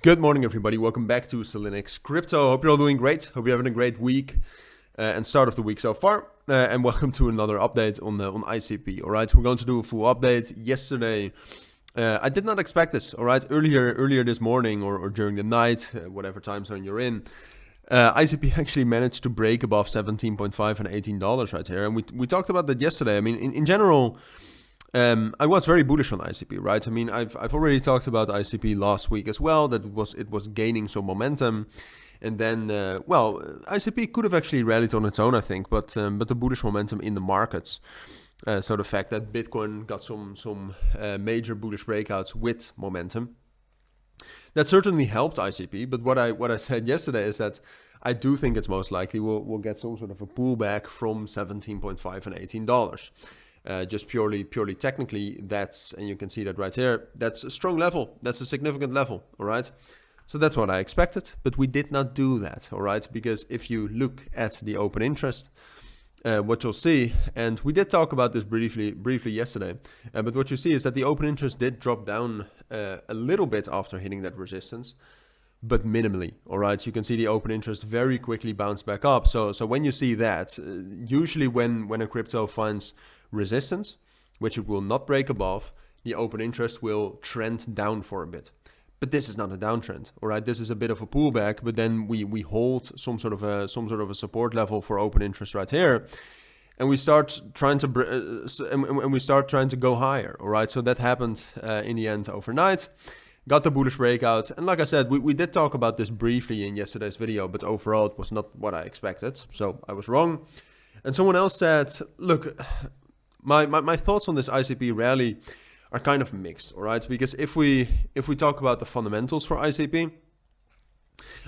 Good morning, everybody. Welcome back to Cilinix Crypto. Hope you're all doing great. Hope you're having a great week and start of the week so far. And welcome to another update on ICP. All right, we're going to do a full update. Yesterday, I did not expect this. All right, earlier this morning or during the night, whatever time zone you're in, ICP actually managed to break above 17.5 and $18 right here. And we talked about that yesterday. I mean, in general, I was very bullish on ICP, right? I mean, I've already talked about ICP last week as well, that it was gaining some momentum. And then, ICP could have actually rallied on its own, I think, but the bullish momentum in the markets. So the fact that Bitcoin got some major bullish breakouts with momentum, that certainly helped ICP. But what I said yesterday is that I do think it's most likely we'll get some sort of a pullback from 17.5 and $18. Just purely technically, and you can see that right here, that's a strong level. That's a significant level, all right? So that's what I expected, but we did not do that, all right? Because if you look at the open interest, what you'll see, and we did talk about this briefly yesterday, but what you see is that the open interest did drop down a little bit after hitting that resistance, but minimally, all right? You can see the open interest very quickly bounce back up. So when you see that, usually when a crypto finds resistance, which it will not break above, the open interest will trend down for a bit. But this is not a downtrend, all right? This is a bit of a pullback, but then we hold some sort of a support level for open interest right here, and we start trying to go higher, all right? So that happened in the end overnight. Got the bullish breakout, and like I said, we did talk about this briefly in yesterday's video, but overall it was not what I expected, so I was wrong. And someone else said, look, my thoughts on this ICP rally are kind of mixed, all right? Because if we talk about the fundamentals for ICP,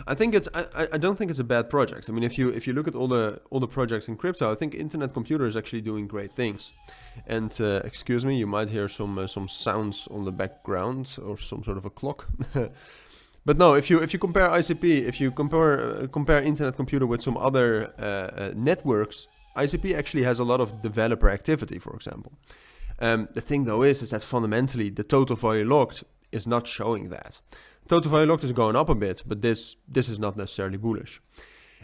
I don't think it's a bad project. I mean, if you look at all the projects in crypto, I think Internet Computer is actually doing great things. And excuse me, you might hear some sounds on the background or some sort of a clock. But no, if you compare ICP, if you compare Internet Computer with some other networks, ICP actually has a lot of developer activity, for example. The thing though is that fundamentally the total value locked is not showing that. Total value locked is going up a bit, but this is not necessarily bullish.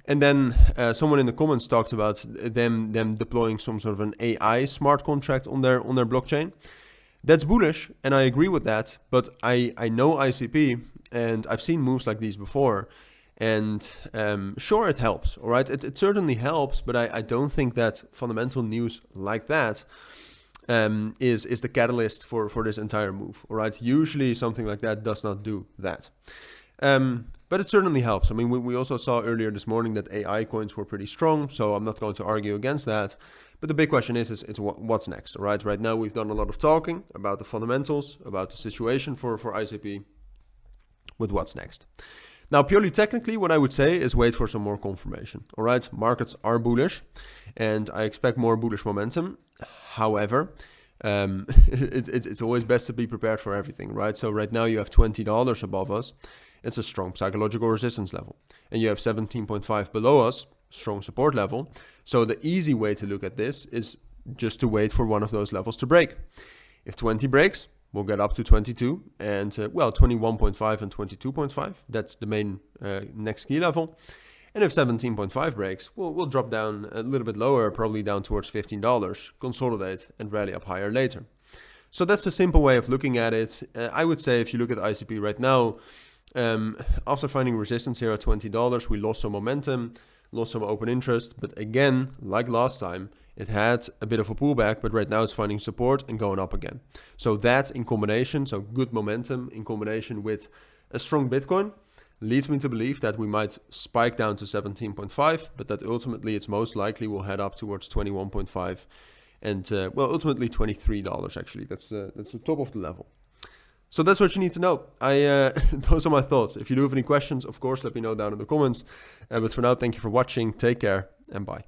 And then someone in the comments talked about them deploying some sort of an AI smart contract on their blockchain. That's bullish, and I agree with that. But I know ICP, and I've seen moves like these before. And sure, it helps, all right? It certainly helps, but I don't think that fundamental news like that is the catalyst for this entire move, all right? Usually something like that does not do that. But it certainly helps. I mean, we also saw earlier this morning that AI coins were pretty strong, so I'm not going to argue against that. But the big question is what's next, all right? Right now, we've done a lot of talking about the fundamentals, about the situation for ICP, with what's next. Now, purely technically, what I would say is wait for some more confirmation. All right, markets are bullish, and I expect more bullish momentum. However, it's always best to be prepared for everything, right? So right now you have $20 above us. It's a strong psychological resistance level. And you have 17.5 below us, strong support level. So the easy way to look at this is just to wait for one of those levels to break. If 20 breaks, we'll get up to 22 and 21.5 and 22.5. That's the main next key level. And if 17.5 breaks, we'll drop down a little bit lower, probably down towards $15, consolidate and rally up higher later. So that's a simple way of looking at it. I would say if you look at ICP right now, after finding resistance here at $20, we lost some momentum, lost some open interest. But again, like last time, it had a bit of a pullback, but right now it's finding support and going up again. So that in combination, so good momentum in combination with a strong Bitcoin, leads me to believe that we might spike down to 17.5, but that ultimately it's most likely we'll head up towards 21.5 and ultimately $23 actually. That's the top of the level. So that's what you need to know. Those are my thoughts. If you do have any questions, of course, let me know down in the comments. But for now, thank you for watching. Take care and bye.